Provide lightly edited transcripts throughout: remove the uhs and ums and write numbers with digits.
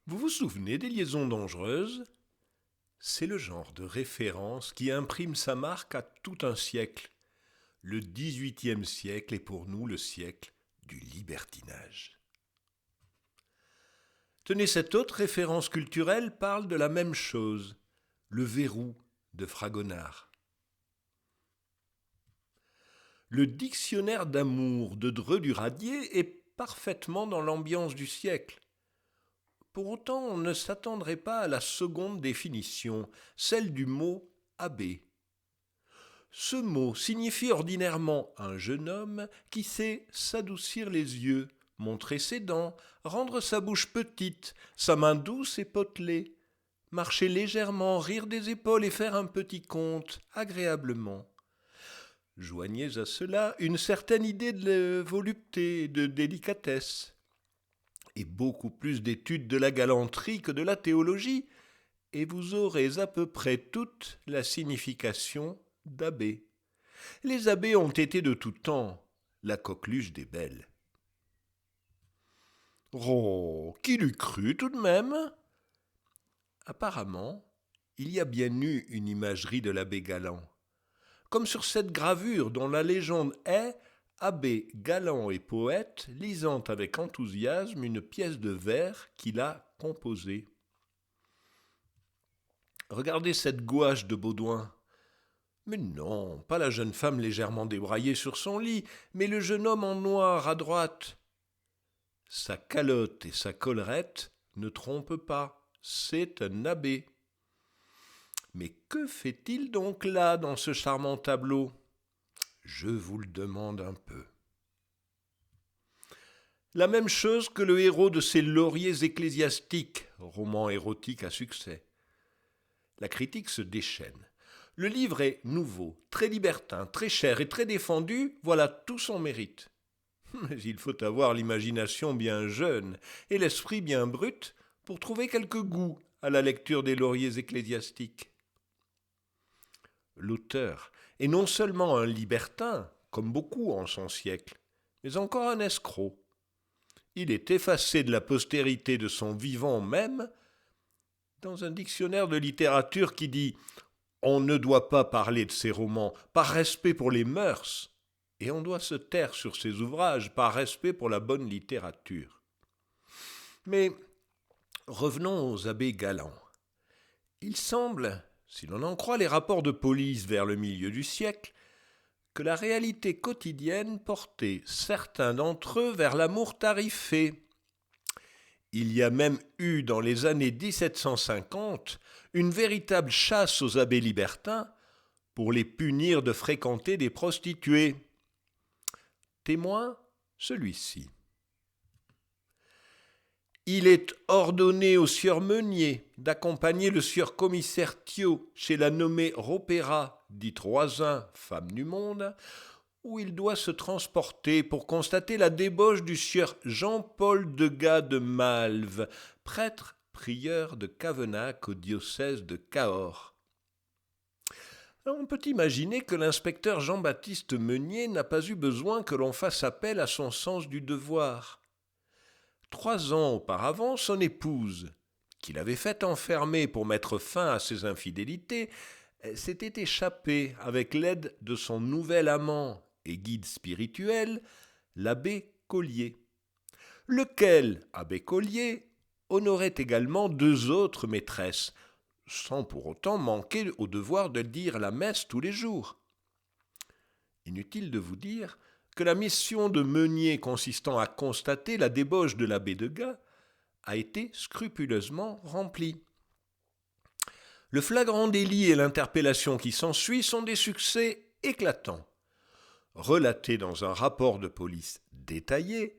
Vous vous souvenez des liaisons dangereuses? C'est le genre de référence qui imprime sa marque à tout un siècle. Le XVIIIe siècle est pour nous le siècle du libertinage. Tenez, cette autre référence culturelle parle de la même chose, le verrou de Fragonard. Le dictionnaire d'amour de Dreux du Radier est parfaitement dans l'ambiance du siècle. Pour autant, on ne s'attendrait pas à la seconde définition, celle du mot abbé. Ce mot signifie ordinairement un jeune homme qui sait s'adoucir les yeux, montrer ses dents, rendre sa bouche petite, sa main douce et potelée, marcher légèrement, rire des épaules et faire un petit conte, agréablement. Joignez à cela une certaine idée de volupté, de délicatesse, et beaucoup plus d'études de la galanterie que de la théologie, et vous aurez à peu près toute la signification d'abbé. Les abbés ont été de tout temps la coqueluche des belles. Oh, qui l'eût cru tout de même? Apparemment, il y a bien eu une imagerie de l'abbé Galant, comme sur cette gravure dont la légende est abbé galant et poète lisant avec enthousiasme une pièce de vers qu'il a composée. Regardez cette gouache de Baudouin. Mais non, pas la jeune femme légèrement débraillée sur son lit, mais le jeune homme en noir à droite. Sa calotte et sa collerette ne trompent pas, c'est un abbé. Mais que fait-il donc là dans ce charmant tableau? Je vous le demande un peu. La même chose que le héros de ces lauriers ecclésiastiques, roman érotique à succès. La critique se déchaîne. Le livre est nouveau, très libertin, très cher et très défendu, voilà tout son mérite. Mais il faut avoir l'imagination bien jeune et l'esprit bien brut pour trouver quelque goût à la lecture des lauriers ecclésiastiques. L'auteur est non seulement un libertin, comme beaucoup en son siècle, mais encore un escroc. Il est effacé de la postérité de son vivant même dans un dictionnaire de littérature qui dit « On ne doit pas parler de ses romans par respect pour les mœurs, et on doit se taire sur ses ouvrages par respect pour la bonne littérature. » Mais revenons aux abbés galants. Il semble, si l'on en croit les rapports de police vers le milieu du siècle, que la réalité quotidienne portait certains d'entre eux vers l'amour tarifé. Il y a même eu dans les années 1750 une véritable chasse aux abbés libertins pour les punir de fréquenter des prostituées. Témoin, celui-ci. Il est ordonné au sieur Meunier d'accompagner le sieur commissaire Thiot chez la nommée Ropéra, dite Roisin, femme du monde, où il doit se transporter pour constater la débauche du sieur Jean-Paul Degas de Malves, prêtre prieur de Cavenac au diocèse de Cahors. On peut imaginer que l'inspecteur Jean-Baptiste Meunier n'a pas eu besoin que l'on fasse appel à son sens du devoir. 3 ans auparavant, son épouse, qu'il avait fait enfermer pour mettre fin à ses infidélités, s'était échappée avec l'aide de son nouvel amant et guide spirituel, l'abbé Collier, lequel, abbé Collier, honorait également 2 autres maîtresses, sans pour autant manquer au devoir de dire la messe tous les jours. Inutile de vous dire que la mission de Meunier consistant à constater la débauche de l'abbé Degas a été scrupuleusement remplie. Le flagrant délit et l'interpellation qui s'ensuit sont des succès éclatants, relatés dans un rapport de police détaillé,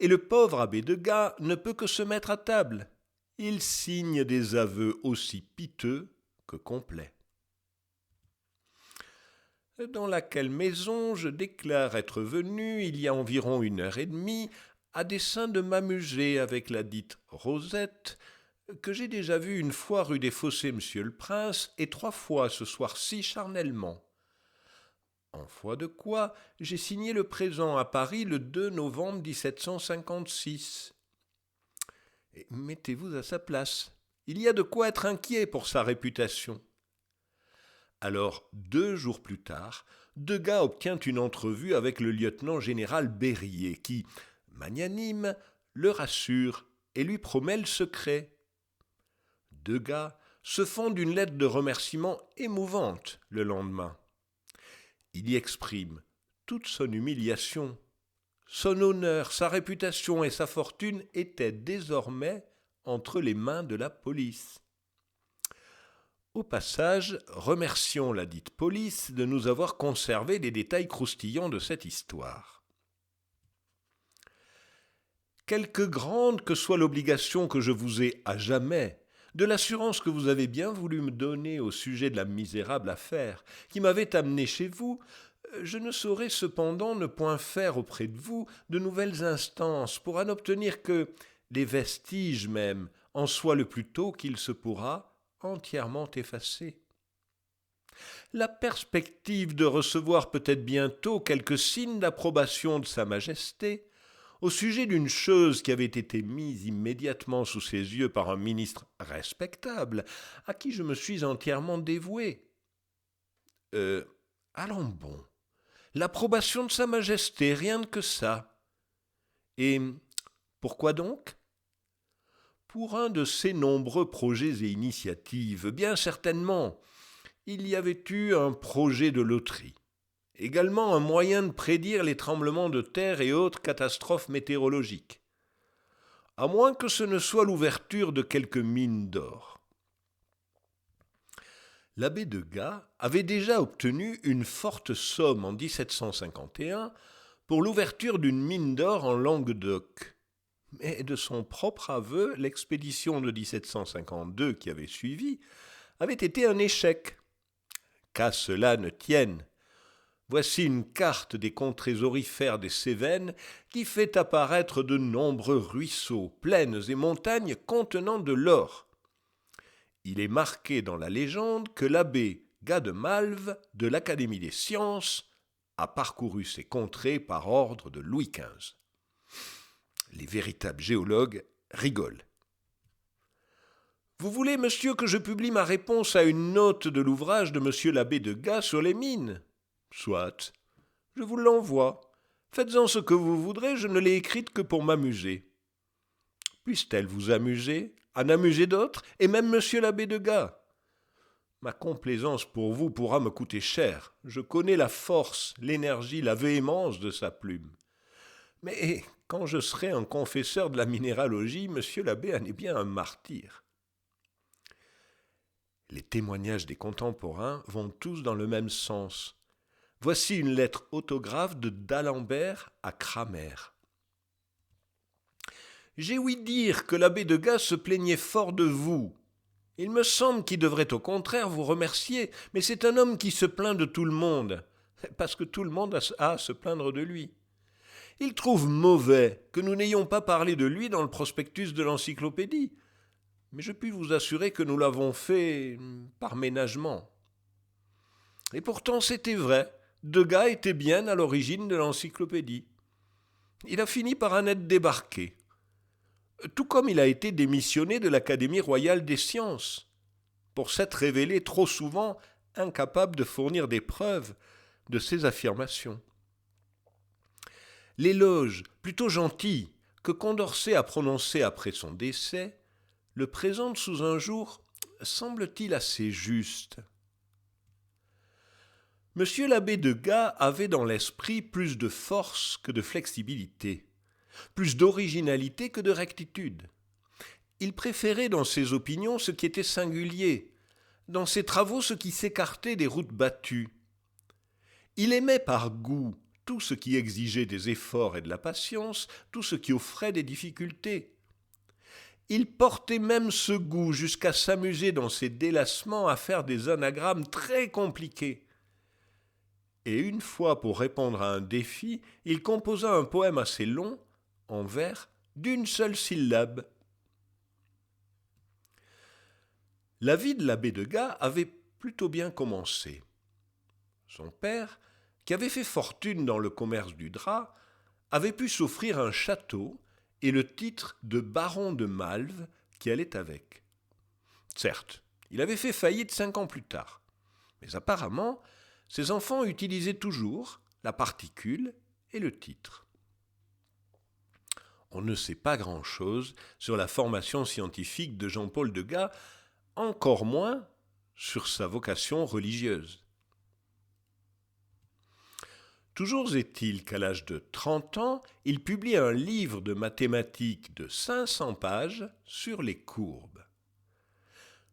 et le pauvre abbé Degas ne peut que se mettre à table. Il signe des aveux aussi piteux que complets. Dans laquelle maison je déclare être venu, il y a environ 1 heure et demie, à dessein de m'amuser avec la dite Rosette, que j'ai déjà vue une fois rue des Fossés Monsieur le Prince, et 3 fois ce soir-ci charnellement. En foi de quoi, j'ai signé le présent à Paris le 2 novembre 1756. Et mettez-vous à sa place. Il y a de quoi être inquiet pour sa réputation. Alors, 2 jours plus tard, Degas obtient une entrevue avec le lieutenant général Berryer qui, magnanime, le rassure et lui promet le secret. Degas se fond d'une lettre de remerciement émouvante le lendemain. Il y exprime toute son humiliation. Son honneur, sa réputation et sa fortune étaient désormais entre les mains de la police. Au passage, remercions la dite police de nous avoir conservé les détails croustillants de cette histoire. Quelque grande que soit l'obligation que je vous ai à jamais, de l'assurance que vous avez bien voulu me donner au sujet de la misérable affaire qui m'avait amené chez vous, je ne saurais cependant ne point faire auprès de vous de nouvelles instances pour en obtenir que les vestiges même en soient le plus tôt qu'il se pourra entièrement effacés. La perspective de recevoir peut-être bientôt quelques signes d'approbation de Sa Majesté au sujet d'une chose qui avait été mise immédiatement sous ses yeux par un ministre respectable, à qui je me suis entièrement dévoué. Allons bon, l'approbation de Sa Majesté, rien que ça. Et pourquoi donc ? Pour un de ses nombreux projets et initiatives, bien certainement, il y avait eu un projet de loterie. Également un moyen de prédire les tremblements de terre et autres catastrophes météorologiques. À moins que ce ne soit l'ouverture de quelques mines d'or. L'abbé Degas avait déjà obtenu une forte somme en 1751 pour l'ouverture d'une mine d'or en Languedoc. Mais de son propre aveu, l'expédition de 1752 qui avait suivi avait été un échec. Qu'à cela ne tienne, voici une carte des contrées aurifères des Cévennes qui fait apparaître de nombreux ruisseaux, plaines et montagnes contenant de l'or. Il est marqué dans la légende que l'abbé Gas de Malves de l'Académie des sciences a parcouru ces contrées par ordre de Louis XV. Les véritables géologues rigolent. Vous voulez, monsieur, que je publie ma réponse à une note de l'ouvrage de monsieur l'abbé Degas sur les mines ? Soit, je vous l'envoie. Faites-en ce que vous voudrez, je ne l'ai écrite que pour m'amuser. Puisse-t-elle vous amuser, en amuser d'autres, et même monsieur l'abbé Degas ? Ma complaisance pour vous pourra me coûter cher. Je connais la force, l'énergie, la véhémence de sa plume. Mais quand je serai un confesseur de la minéralogie, monsieur l'abbé en est bien un martyr. Les témoignages des contemporains vont tous dans le même sens. Voici une lettre autographe de d'Alembert à Cramer. J'ai ouï dire que l'abbé Degas se plaignait fort de vous. Il me semble qu'il devrait au contraire vous remercier, mais c'est un homme qui se plaint de tout le monde, parce que tout le monde a à se plaindre de lui. Il trouve mauvais que nous n'ayons pas parlé de lui dans le prospectus de l'encyclopédie, mais je puis vous assurer que nous l'avons fait par ménagement. Et pourtant c'était vrai, Degas était bien à l'origine de l'encyclopédie. Il a fini par en être débarqué, tout comme il a été démissionné de l'Académie royale des sciences, pour s'être révélé trop souvent incapable de fournir des preuves de ses affirmations. L'éloge plutôt gentil que Condorcet a prononcé après son décès le présente sous un jour, semble-t-il, assez juste. Monsieur l'abbé Degas avait dans l'esprit plus de force que de flexibilité, plus d'originalité que de rectitude. Il préférait dans ses opinions ce qui était singulier, dans ses travaux ce qui s'écartait des routes battues. Il aimait par goût tout ce qui exigeait des efforts et de la patience, tout ce qui offrait des difficultés. Il portait même ce goût jusqu'à s'amuser dans ses délassements à faire des anagrammes très compliqués. Et une fois, pour répondre à un défi, il composa un poème assez long, en vers, d'une seule syllabe. La vie de l'abbé Degas avait plutôt bien commencé. Son père, qui avait fait fortune dans le commerce du drap, avait pu s'offrir un château et le titre de baron de Malves qui allait avec. Certes, il avait fait faillite 5 ans plus tard, mais apparemment, ses enfants utilisaient toujours la particule et le titre. On ne sait pas grand-chose sur la formation scientifique de Jean-Paul Degas, encore moins sur sa vocation religieuse. Toujours est-il qu'à l'âge de 30 ans, il publie un livre de mathématiques de 500 pages sur les courbes.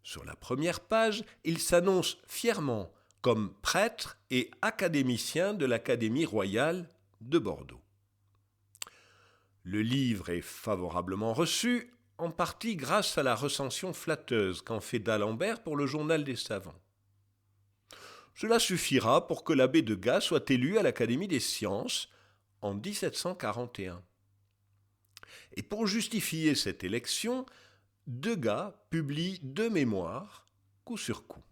Sur la première page, il s'annonce fièrement comme prêtre et académicien de l'Académie royale de Bordeaux. Le livre est favorablement reçu, en partie grâce à la recension flatteuse qu'en fait d'Alembert pour le Journal des savants. Cela suffira pour que l'abbé Degas soit élu à l'Académie des sciences en 1741. Et pour justifier cette élection, Degas publie 2 mémoires, coup sur coup.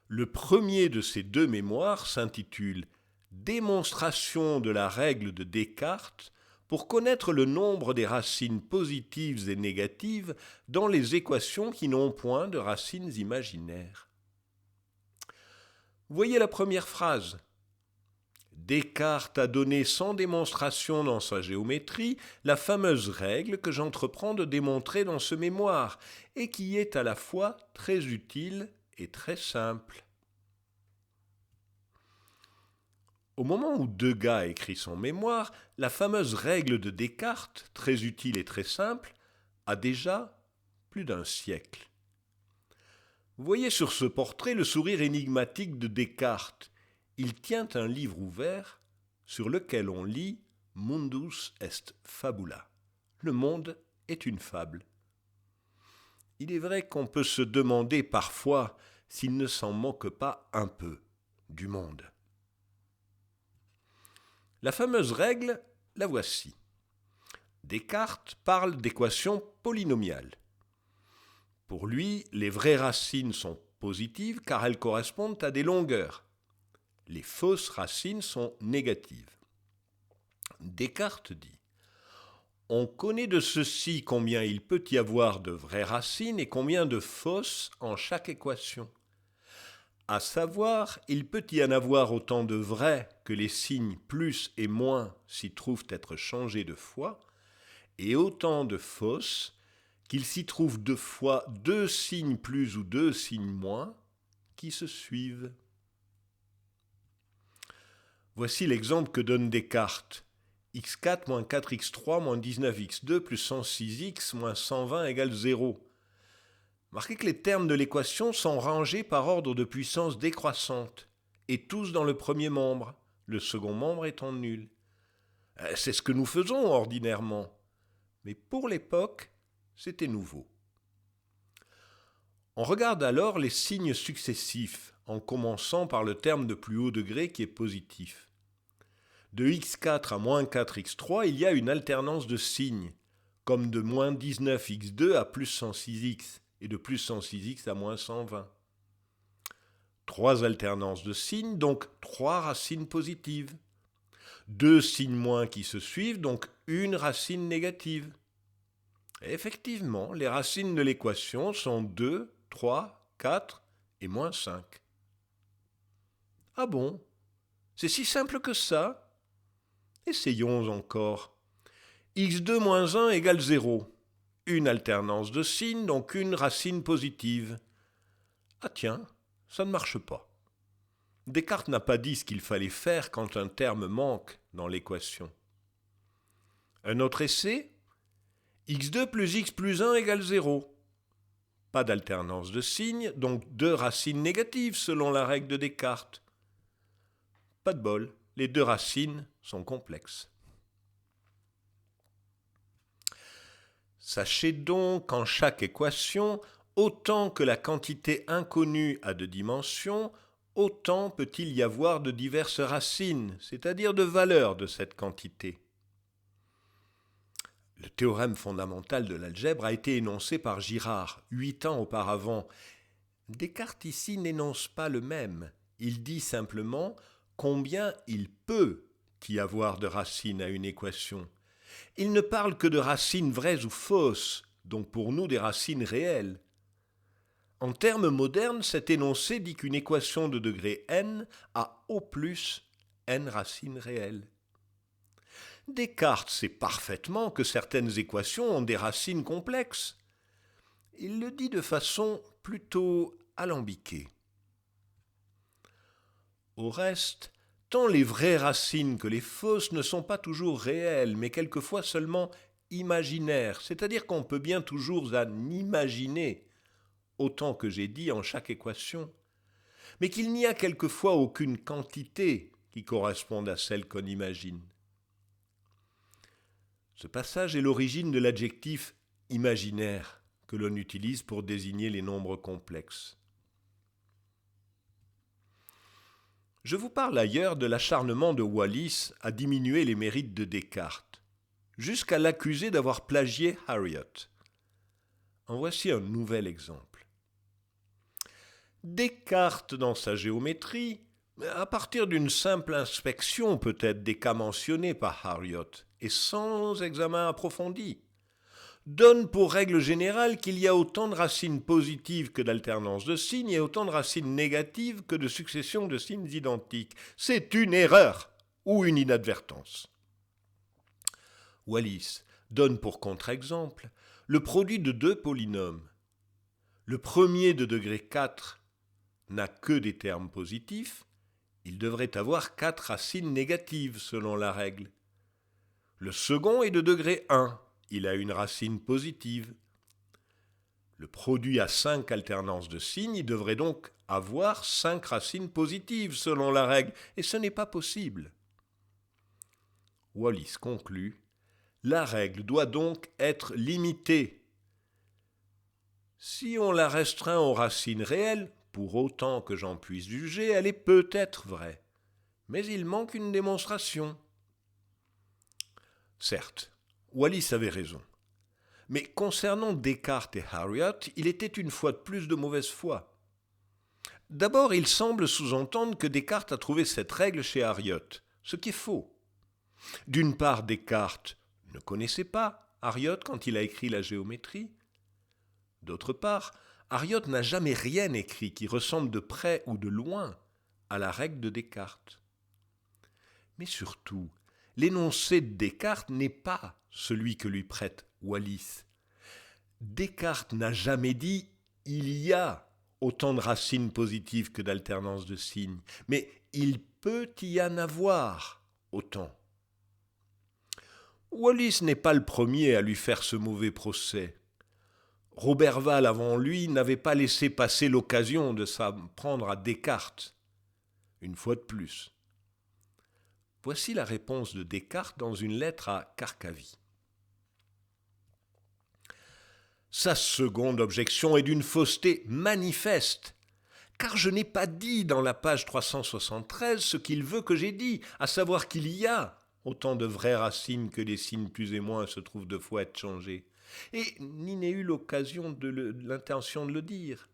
Le premier de ces 2 mémoires s'intitule « Démonstration de la règle de Descartes pour connaître le nombre des racines positives et négatives dans les équations qui n'ont point de racines imaginaires ». Voyez la première phrase. Descartes a donné sans démonstration dans sa géométrie la fameuse règle que j'entreprends de démontrer dans ce mémoire et qui est à la fois très utile et très simple. Au moment où Degas écrit son mémoire, la fameuse règle de Descartes, très utile et très simple, a déjà plus d'1 siècle. Vous voyez sur ce portrait le sourire énigmatique de Descartes. Il tient un livre ouvert sur lequel on lit « Mundus est fabula ». Le monde est une fable. Il est vrai qu'on peut se demander parfois s'il ne s'en moque pas un peu du monde. La fameuse règle, la voici. Descartes parle d'équations polynomiales. Pour lui, les vraies racines sont positives car elles correspondent à des longueurs. Les fausses racines sont négatives. Descartes dit « On connaît de ceci combien il peut y avoir de vraies racines et combien de fausses en chaque équation. À savoir, il peut y en avoir autant de vrais que les signes plus et moins s'y trouvent être changés 2 fois, et autant de fausses qu'il s'y trouve 2 fois 2 signes plus ou 2 signes moins qui se suivent. » Voici l'exemple que donne Descartes. x4 moins 4x3 moins 19x2 plus 106x moins 120 égale 0. Marquez que les termes de l'équation sont rangés par ordre de puissance décroissante, et tous dans le premier membre, le second membre étant nul. C'est ce que nous faisons ordinairement, mais pour l'époque, c'était nouveau. On regarde alors les signes successifs, en commençant par le terme de plus haut degré qui est positif. De x4 à moins 4x3, il y a une alternance de signes, comme de moins 19x2 à plus 106x, et de plus 106x à moins 120. 3 alternances de signes, donc 3 racines positives. 2 signes moins qui se suivent, donc une racine négative. Et effectivement, les racines de l'équation sont 2, 3, 4 et moins 5. Ah bon? C'est si simple que ça? Essayons encore. x2 moins 1 égale 0. Une alternance de signes, donc une racine positive. Ah tiens, ça ne marche pas. Descartes n'a pas dit ce qu'il fallait faire quand un terme manque dans l'équation. Un autre essai? x2 plus x plus 1 égale 0. Pas d'alternance de signes, donc 2 racines négatives selon la règle de Descartes. Pas de bol, les 2 racines sont complexes. Sachez donc qu'en chaque équation, autant que la quantité inconnue a de dimensions, autant peut-il y avoir de diverses racines, c'est-à-dire de valeurs de cette quantité. Le théorème fondamental de l'algèbre a été énoncé par Girard 8 ans auparavant. Descartes ici n'énonce pas le même. Il dit simplement combien il peut y avoir de racines à une équation. Il ne parle que de racines vraies ou fausses, donc pour nous des racines réelles. En termes modernes, cet énoncé dit qu'une équation de degré n a au plus n racines réelles. Descartes sait parfaitement que certaines équations ont des racines complexes. Il le dit de façon plutôt alambiquée. Au reste, tant les vraies racines que les fausses ne sont pas toujours réelles, mais quelquefois seulement imaginaires, c'est-à-dire qu'on peut bien toujours en imaginer autant que j'ai dit en chaque équation, mais qu'il n'y a quelquefois aucune quantité qui corresponde à celle qu'on imagine. Ce passage est l'origine de l'adjectif imaginaire que l'on utilise pour désigner les nombres complexes. Je vous parle ailleurs de l'acharnement de Wallis à diminuer les mérites de Descartes, jusqu'à l'accuser d'avoir plagié Harriot. En voici un nouvel exemple. Descartes, dans sa géométrie, à partir d'une simple inspection peut-être des cas mentionnés par Harriot, et sans examen approfondi, donne pour règle générale qu'il y a autant de racines positives que d'alternance de signes et autant de racines négatives que de succession de signes identiques. C'est une erreur ou une inadvertance. Wallis donne pour contre-exemple le produit de deux polynômes. Le premier de degré 4 n'a que des termes positifs, il devrait avoir 4 racines négatives selon la règle. Le second est de degré 1, il a une racine positive. Le produit à 5 alternances de signes, il devrait donc avoir 5 racines positives selon la règle, et ce n'est pas possible. Wallis conclut, la règle doit donc être limitée. Si on la restreint aux racines réelles, pour autant que j'en puisse juger, elle est peut-être vraie. Mais il manque une démonstration. Certes, Wallis avait raison. Mais concernant Descartes et Harriot, il était une fois de plus de mauvaise foi. D'abord, il semble sous-entendre que Descartes a trouvé cette règle chez Harriot, ce qui est faux. D'une part, Descartes ne connaissait pas Harriot quand il a écrit la géométrie. D'autre part, Harriot n'a jamais rien écrit qui ressemble de près ou de loin à la règle de Descartes. Mais surtout, l'énoncé de Descartes n'est pas celui que lui prête Wallis. Descartes n'a jamais dit « il y a autant de racines positives que d'alternance de signes », mais « il peut y en avoir autant ». Wallis n'est pas le premier à lui faire ce mauvais procès. Roberval, avant lui, n'avait pas laissé passer l'occasion de s'en prendre à Descartes, une fois de plus. Voici la réponse de Descartes dans une lettre à Carcavie. Sa seconde objection est d'une fausseté manifeste, car je n'ai pas dit dans la page 373 ce qu'il veut que j'ai dit, à savoir qu'il y a autant de vraies racines que les signes plus et moins se trouvent deux fois être changés. Et ni n'ai eu l'occasion l'intention de le dire.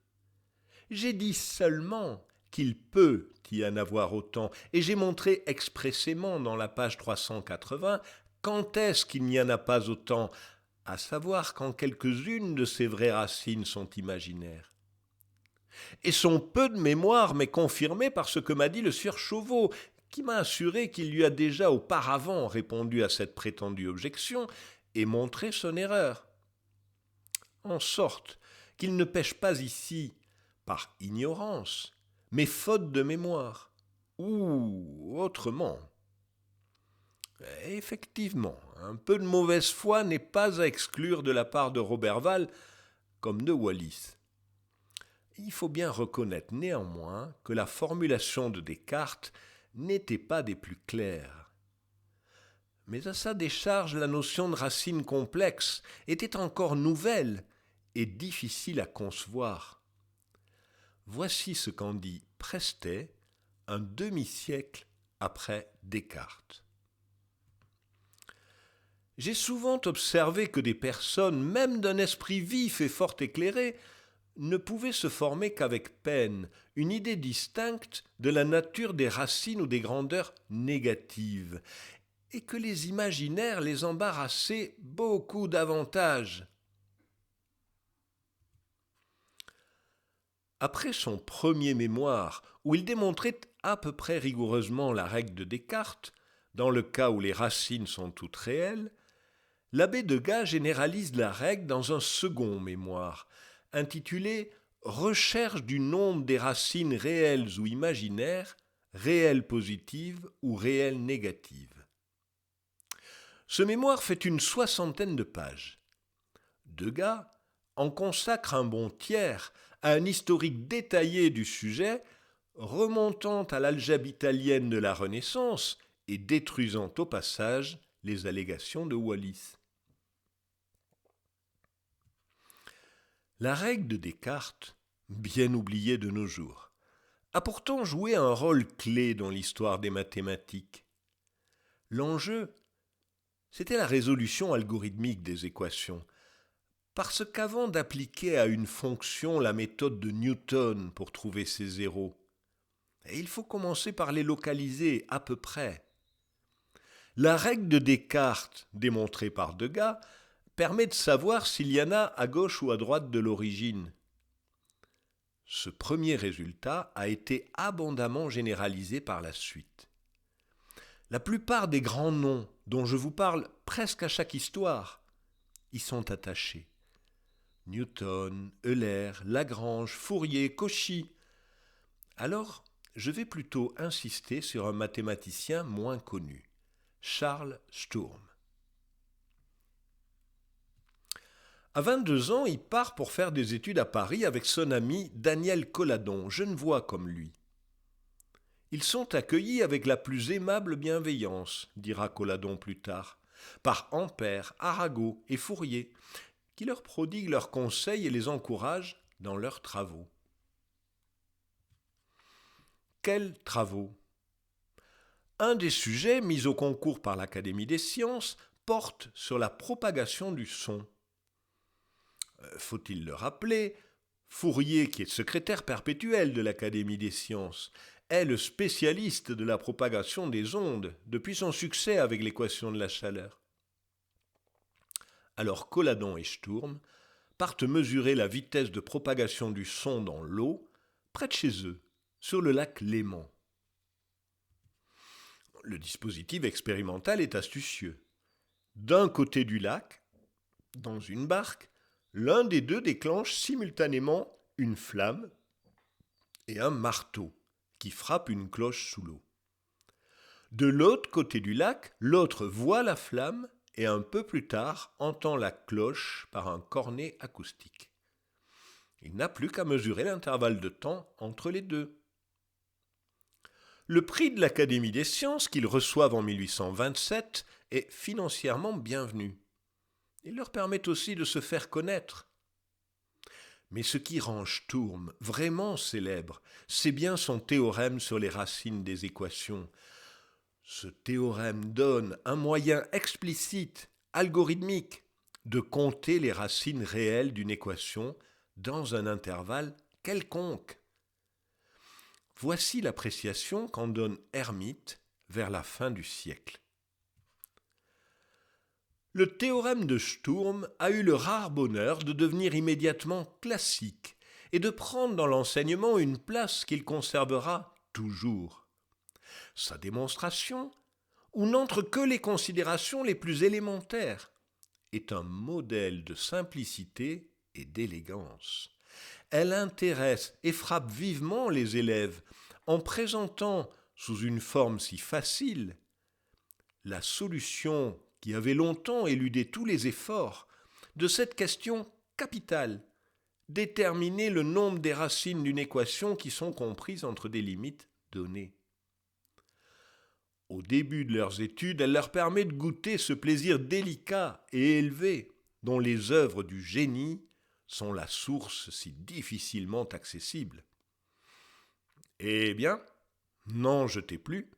J'ai dit seulement qu'il peut y en avoir autant, et j'ai montré expressément dans la page 380 quand est-ce qu'il n'y en a pas autant, à savoir quand quelques-unes de ces vraies racines sont imaginaires. Et son peu de mémoire m'est confirmé par ce que m'a dit le sieur Chauveau, qui m'a assuré qu'il lui a déjà auparavant répondu à cette prétendue objection et montré son erreur. En sorte qu'il ne pêche pas ici par ignorance, mais faute de mémoire, ou autrement. Effectivement, un peu de mauvaise foi n'est pas à exclure de la part de Roberval comme de Wallis. Il faut bien reconnaître néanmoins que la formulation de Descartes n'était pas des plus claires. Mais à sa décharge, la notion de racine complexe était encore nouvelle et difficile à concevoir. Voici ce qu'en dit Prestet un demi-siècle après Descartes. J'ai souvent observé que des personnes, même d'un esprit vif et fort éclairé, ne pouvaient se former qu'avec peine une idée distincte de la nature des racines ou des grandeurs négatives, et que les imaginaires les embarrassaient beaucoup davantage. Après son premier mémoire, où il démontrait à peu près rigoureusement la règle de Descartes, dans le cas où les racines sont toutes réelles, l'abbé Degas généralise la règle dans un second mémoire, intitulé « Recherche du nombre des racines réelles ou imaginaires, réelles positives ou réelles négatives ». Ce mémoire fait une 60aine de pages. Degas en consacre un bon tiers à un historique détaillé du sujet, remontant à l'algèbre italienne de la Renaissance et détruisant au passage les allégations de Wallis. La règle de Descartes, bien oubliée de nos jours, a pourtant joué un rôle clé dans l'histoire des mathématiques. L'enjeu, c'était la résolution algorithmique des équations, parce qu'avant d'appliquer à une fonction la méthode de Newton pour trouver ses zéros, il faut commencer par les localiser à peu près. La règle de Descartes, démontrée par Degas, permet de savoir s'il y en a à gauche ou à droite de l'origine. Ce premier résultat a été abondamment généralisé par la suite. La plupart des grands noms dont je vous parle presque à chaque histoire y sont attachés. Newton, Euler, Lagrange, Fourier, Cauchy. Alors, je vais plutôt insister sur un mathématicien moins connu, Charles Sturm. À 22 ans, il part pour faire des études à Paris avec son ami Daniel Colladon, genevois comme lui. Ils sont accueillis avec la plus aimable bienveillance, dira Colladon plus tard, par Ampère, Arago et Fourier, qui leur prodiguent leurs conseils et les encouragent dans leurs travaux. Quels travaux ? Un des sujets mis au concours par l'Académie des sciences porte sur la propagation du son. Faut-il le rappeler, Fourier, qui est secrétaire perpétuel de l'Académie des sciences, est le spécialiste de la propagation des ondes depuis son succès avec l'équation de la chaleur. Alors Colladon et Sturm partent mesurer la vitesse de propagation du son dans l'eau, près de chez eux, sur le lac Léman. Le dispositif expérimental est astucieux. D'un côté du lac, dans une barque, l'un des deux déclenche simultanément une flamme et un marteau qui frappe une cloche sous l'eau. De l'autre côté du lac, l'autre voit la flamme et un peu plus tard entend la cloche par un cornet acoustique. Il n'a plus qu'à mesurer l'intervalle de temps entre les deux. Le prix de l'Académie des sciences qu'ils reçoivent en 1827 est financièrement bienvenu. Il leur permet aussi de se faire connaître. Mais ce qui rend Sturm vraiment célèbre, c'est bien son théorème sur les racines des équations. Ce théorème donne un moyen explicite, algorithmique, de compter les racines réelles d'une équation dans un intervalle quelconque. Voici l'appréciation qu'en donne Hermite vers la fin du siècle. Le théorème de Sturm a eu le rare bonheur de devenir immédiatement classique et de prendre dans l'enseignement une place qu'il conservera toujours. Sa démonstration, où n'entrent que les considérations les plus élémentaires, est un modèle de simplicité et d'élégance. Elle intéresse et frappe vivement les élèves en présentant, sous une forme si facile, la solution qui avait longtemps éludé tous les efforts de cette question capitale, déterminer le nombre des racines d'une équation qui sont comprises entre des limites données. Au début de leurs études, elle leur permet de goûter ce plaisir délicat et élevé dont les œuvres du génie sont la source si difficilement accessible. Eh bien, n'en jetez plus.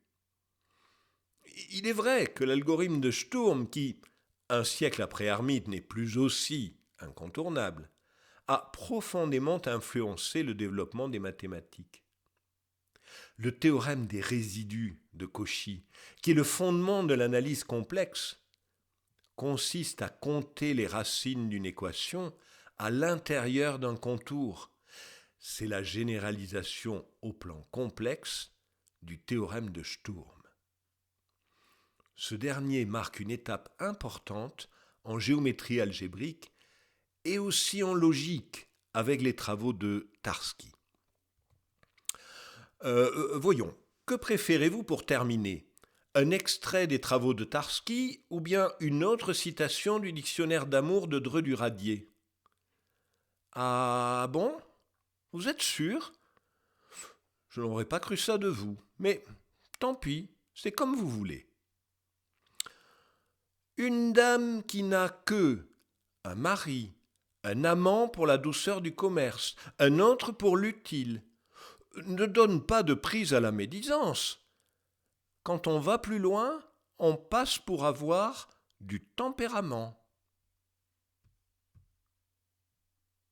Il est vrai que l'algorithme de Sturm, qui, un siècle après Hermite, n'est plus aussi incontournable, a profondément influencé le développement des mathématiques. Le théorème des résidus de Cauchy, qui est le fondement de l'analyse complexe, consiste à compter les racines d'une équation à l'intérieur d'un contour. C'est la généralisation au plan complexe du théorème de Sturm. Ce dernier marque une étape importante en géométrie algébrique et aussi en logique avec les travaux de Tarski. Voyons, que préférez-vous pour terminer ? Un extrait des travaux de Tarski ou bien une autre citation du dictionnaire d'amour de Dreux du Radier ? Ah bon ? Vous êtes sûr ? Je n'aurais pas cru ça de vous, mais tant pis, c'est comme vous voulez. Une dame qui n'a que un mari, un amant pour la douceur du commerce, un autre pour l'utile, ne donne pas de prise à la médisance. Quand on va plus loin, on passe pour avoir du tempérament.